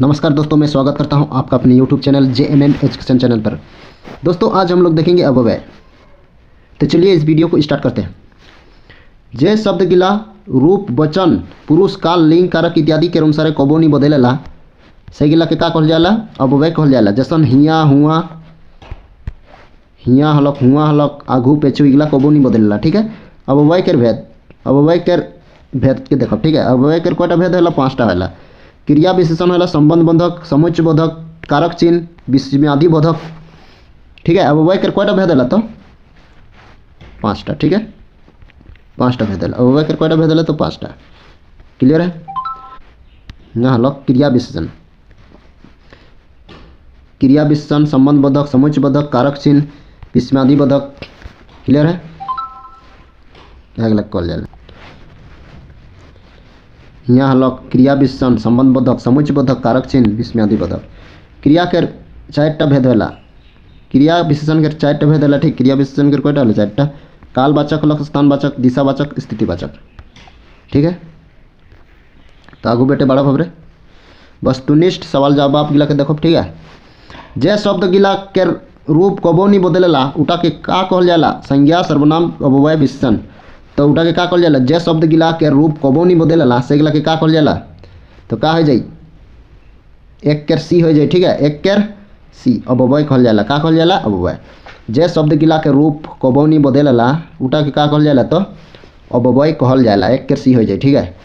नमस्कार दोस्तों, मैं स्वागत करता हूं आपका अपने YouTube channel JMM education channel पर। दोस्तों आज हम लोग देखेंगे अव्यय। तो चलिए इस वीडियो को स्टार्ट करते हैं। जे शब्द गिला रूप वचन पुरुष काल लिंग कारक इत्यादि के अनुसार कबो नहीं बदलेला से गिला के का कहल जाला? अव्यय कहल जाला। जैसन हिया हुआ, हिया हलक हुआ हलक आघू पेचू इगला कबो नहीं बदलेला। ठीक है। अव्यय के भेद, अव्यय के भेद के देखो। ठीक है। अव्यय के कयटा भेद होला? 5टा होला। क्रिया विशेषण होला संबंध बोधक, समुच्चय बोधक, कारक चिन्ह, विस्मयादि बोधक। ठीक है। अव्यय के कयटा भेद होला? तो 5टा। ठीक है। 5टा भेद होला। अव्यय के कयटा भेद होला? तो 5टा। क्लियर है? यहाँ हलो क्रिया विशेषण, क्रिया विशेषण, संबंध बोधक, समुच्चय बोधक, कारक चिन्ह, विस्मयादि बोधक। क्लियर है? अगला कहल जाला यहाँ हलो क्रिया विशेषण, संबंध बोधक, समुच्चय बोधक, कारक चिन्ह, विस्मयादि बोधक। क्रिया के 4टा भेद होला। क्रिया विशेषण के 4टा भेद होला। ठीक। क्रिया विशेषण के कयटा होला? 4टा। कालवाचक हलक, स्थानवाचक, दिशावाचक, स्थितिवाचक। ठीक है। तो आगू बेटे बड़ा भवरे वस्तुनिष्ठ सवाल जवाब गिला के देखो। ठीक है। जे शब्द गिला के रूप कबो नहीं बदलेला उटा के का कहल जाला? संज्ञा, सर्वनाम, अव्यय, विशेषण। तो उटा के का कहल जाला? जे शब्द गिला के रूप कबो नहीं बदलेला से गिला के का कहल जाला? तो का हो जाई? एक केर सी हो जाई। ठीक है। एक केर सी अव्यय कहल जाला। का कहल जाला? अव्यय। जे शब्द गिला के रूप कबो नहीं बदलेला उटा के का कहल जाला? तो अव्यय कहल जाला। एक केर सी हो जाई। ठीक है।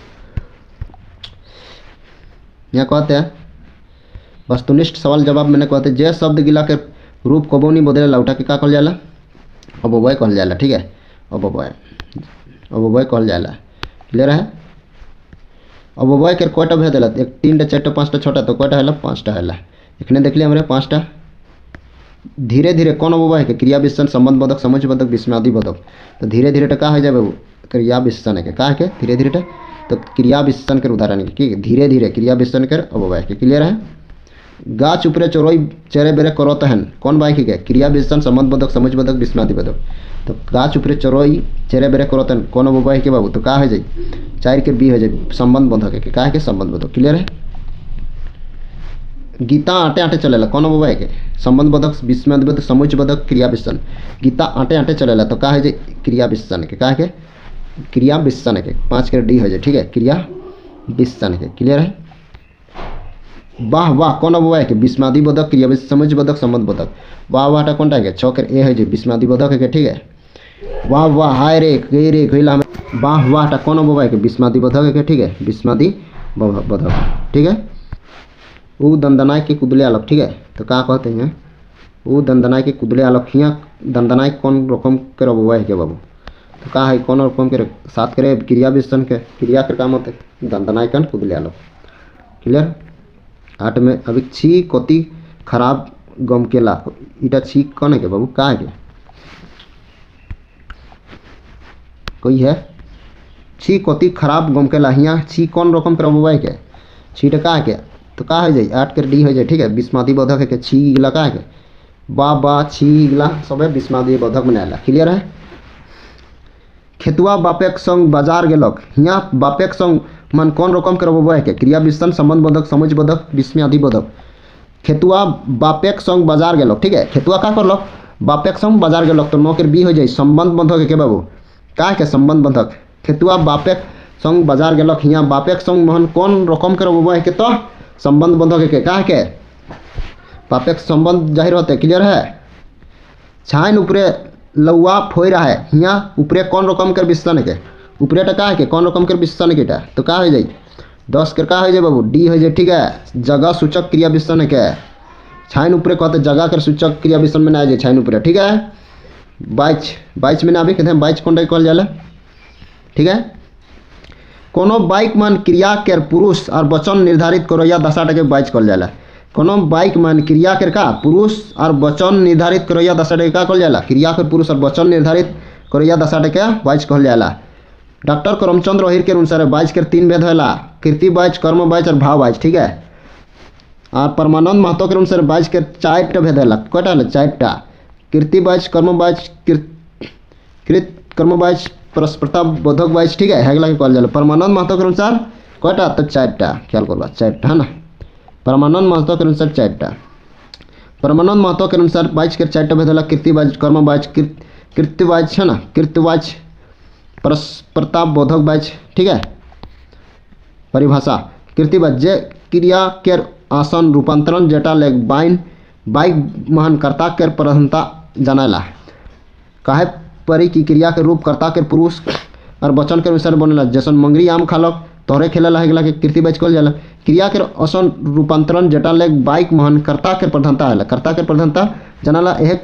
यहाँ कहते हैं वस्तुनिष्ठ सवाल जवाब मैंने कहते हैं जे शब्द गिला के रूप कबो नहीं बदलेला उटा के का कहल जाला? अव्यय कहल जाला। ठीक है। अव्यय, अव्यय कहल जाला। क्लियर है? अव्यय के कयटा भेद होला? 1 3 4 5 6 तो कयटा होला? 5टा होला। एखने देख लिया हमरे 5टा। धीरे धीरे कौन अव्यय के? क्रिया विशेषण, संबंध बोधक, समुच्चय बोधक, विस्मयादि बोधक। तो धीरे धीरे का हो जाए बाबू? क्रिया विशेषण के का के धीरे धीरे तो क्रिया विशेषण के उदाहरण के धीरे धीरे क्रिया विशेषण के अव्यय के। क्लियर है? गाछ उपरे चोरई चेरे बेरे करत हन कौन बाई के? क्रिया विशेषण, संबंध बोधक, समुच्चय बोधक, विस्मयादि बोधक। तो गाछ उपरे चोरई चेरे बेरे करत हन कौन अव्यय के बाबू? तो का हो जाए? 4 के बी हो जाए संबंध बोधक के। का के? संबंध बोधक। क्लियर है? गीता आटे आटे चलेला कौन अव्यय के? संबंध बोधक, विस्मयादि बोधक, समुच्चय बोधक, क्रिया विशेषण। गीता आटे आटे चलेला तो का हो जाए? क्रिया विशेषण के। का के? क्रिया विशेषण के। 5 के डी हो जाए। ठीक है। क्रिया विशेषण के। क्लियर है? वाह वाह कौन अव्यय के? विस्मयादि बोधक, क्रिया विशेषण, समुच्चय बोधक, संबंध बोधक। वाह वाहटा कौन टाइम 6 के ए है जो विस्मयादि बोधक के। ठीक है। वाह वाह हाय रे गई रे गईला हमें वाह वाहटा कौन अव्यय के? विस्मयादि बोधक के। ठीक है। विस्मयादि बोधक। ठीक है। ऊ दंदनाय के कुदले आलोक। ठीक है। तो का कहते हैं? ऊ दंदनाय के कुदले आलोक। हियाँ दंदनाय कौन रकम के अव्यय के बाबू? तो का है? कौन रकम के? 7 करे क्रिया विशेषण के। क्रिया के काम होते दंदनाय कन कुदले आलोक। क्लियर? 8 में अभी छी कति खराब गम के ला इटा छी कौन है के बाबू? का है के? कोई है? छी कति खराब गम के ला। हियाँ छी कौन रकम के अव्यय के? छी का है के? तो का हो जाए? 8 के डी हो जाए। ठीक है। विस्मयादि बोधक है के। छी गिला का है के? बा बा छी गिला सब विस्मयादि बोधक बनाएला। क्लियर है? खेतुआ बापेक संग बाजार गेलक। हियाँ बापेक संग मन कौन रकम के अव्यय के? क्रिया विशेषण, संबंध बोधक, समुच्चय बोधक, विस्मयादि बोधक। खेतुआ बापेक संग बाजार गेलक। ठीक है। खेतुआ का करलक? बापेक संग बाजार गेलक तो 9 के बी हो जाए संबंध बोधक के बाबू? का के? संबंध बोधक। खेतुआ बापेक संग बाजार गेलक। हियाँ बापेक संग मन कौन रकम के अव्यय के? तो संबंध बोधक के। का के? बापेक संबंध जाहिर होते। क्लियर है? छाइन उपरे लौआ फोई रहा है। हियाँ उपरे कौन रकम के विशेषण के? उपरे का है के? कौन रकम के विशेषण के? तो का हो जाए? 10 के का हो जाए बाबू? डी हो जाए। ठीक है। जगह सूचक क्रिया विशेषण के। छाइन उपरे कहते जगह के सूचक क्रिया विशेषण में ना आ जाए छाइन उपरे। ठीक है। 22 में ना अभी कहते हैं 22 कौन कहल जाला? ठीक है। कोनो बाइक मन क्रिया के पुरुष और वचन निर्धारित करो या 10 के 22 कहल जाला। कोनो बाइक मन क्रिया के का पुरुष और वचन निर्धारित करो या 10 के का कहल जाला? क्रिया के पुरुष और वचन निर्धारित करो या 10 के 22 कहल जाला। डॉक्टर करमचंद रोहिर के अनुसार 22 के 3 भेद होला। कृति 22, कर्म 22 और भाव 22। ठीक है। और परमानंद महतो के अनुसार 22 के 4टा भेद होला। कयटा होला? 4टा। कृति 22, कर्म 22, कृत कर्म 22, परस्परता बोधक 22। ठीक है। हेगला के कहल जाला। परमानंद महतो के अनुसार कयटा? तो 4टा। ख्याल करबा 4टा है ना। परमानंद महतो के अनुसार 4टा। परमानंद महतो के अनुसार बाच के 4टा भेद होला कीर्तिवाच, कर्मवाच, कीर्तिवाच है ना, कीर्तिवाच, परस्परता बोधक वाच। ठीक है, परिभाषा कीर्तिवाच जे क्रिया के आसन रूपांतरण जेटा लेग बाइक महान कर्ता के प्रधानता जनाला। काहे परी की क्रिया के रूप कर्ता के पुरुष और वचन के अनुसार बनेला। जैसन मंगरी आम खालक तोहरे खेला लागेला के कीर्तिवाच कहल जाला। क्रिया के आसन रूपांतरण जेटा लेग बाइक महान कर्ता के प्रधानता है, कर्ता के प्रधानता जनाला। एक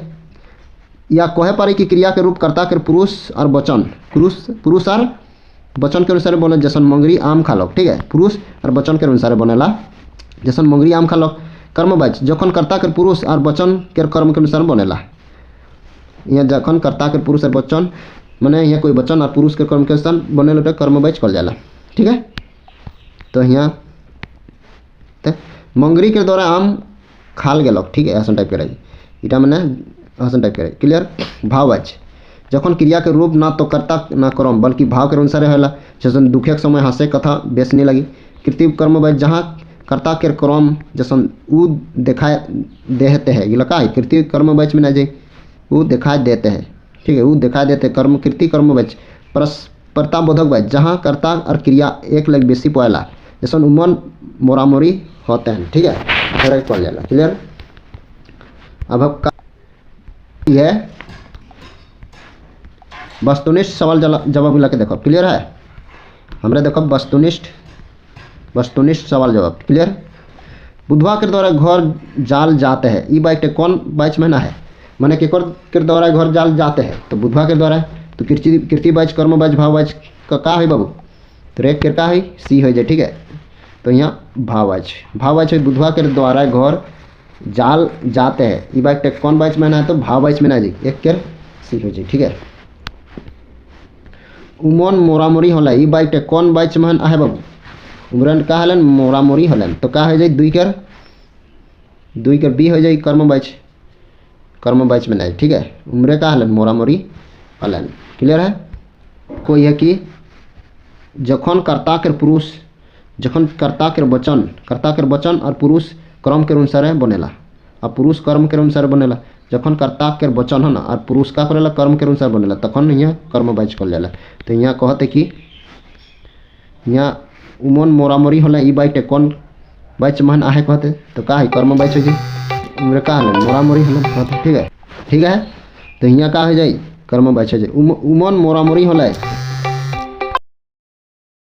या कहे पारी की क्रिया के रूप कर्ता के पुरुष और वचन, पुरुष और वचन के अनुसार बने। जैसन मंगरी आम खालक, ठीक है, पुरुष और वचन के अनुसार बनेला। जैसन मंगरी आम खालक। कर्मवाच जखन कर्ता के पुरुष और वचन के कर्म के अनुसार बनेला। यहाँ जखन कर्ता के पुरुष और वचन माने यहाँ कोई वचन और पुरुष के कर्म के अनुसार बनेला तो कर्मवाच कहल जाला। ठीक है, तो यहाँ मंगरी के द्वारा आम खाल गेलक। ठीक है, ऐसा टाइप करे इटा मैंने ऐसा टाइप करे। क्लियर। भाववाच जखन क्रिया के रूप ना तो कर्ता ना कर्म बल्कि भाव के अनुसार होला। जैसे दुखे के समय हंसे कथा बेस नहीं लगी। कृत्रिम कर्मवाच जहाँ कर्ता के कर्म जैसन उ दिखाई देते हैं गिलका है। कृत्रिम कर्मवाच में ना जाए वो दिखाई देते हैं। ठीक है, वो दिखाई देते कर्म कृत्रिम कर्मवाच। परस्परता बोधक वाच जहाँ कर्ता और क्रिया एक लग बेसी पड़ेला। जैसन उमन मोरामोरी होते हैं। ठीक है, पड़ जाला। क्लियर। अब यह वस्तुनिष्ठ सवाल जवाब मिला के देखो। क्लियर है, हमारे देखो वस्तुनिष्ठ सवाल जवाब। क्लियर। बुधवा के द्वारा घर जाल जाते हैं ई बाइक कौन बाइच में ना है, माने के द्वारा घर जाल जाते हैं तो बुधवा के द्वारा। तो कीर्तिवाच, कर्मवाच, भाववाच का है बाबू, तो रेक के का है सी हो जाए। ठीक है, तो यहाँ भाववाच है बुधवा के द्वारा घर जाल जाते हैं ई बाइक कौन बाइच में ना है तो भाववाच में ना जी एक के सी हो जाए। ठीक है। उमन मोरामोरी होला ई बाइक कौन बाइच में आहे बाबू, उमरन का हलन मोरामोरी हलन तो का हो जाए दुई कर बी हो जाए कर्मवाच में नहीं। ठीक है, उम्रे का हलन मोरामोरी हलन। क्लियर है। कोई है कि जखन कर्ता के पुरुष जखन कर्ता के वचन और पुरुष कर्म के अनुसार बनेला और पुरुष कर्म के अनुसार बनेला। जखन कर्ता के वचन है ना और पुरुष का करेला कर्म के अनुसार बनेला तखन यहाँ कर्मवाच कहल जाला। तो यहाँ कहते कि यहाँ उमन मोरामोरी होला ई बाइट कौन बाइच महन आहे कहते तो का है कर्मवाच हो जाए। उम्र का हलन मोरामोरी हलन कहते। ठीक है, तो यहाँ का हो जाए कर्मवाच हो जाए। उमन मोरामोरी होला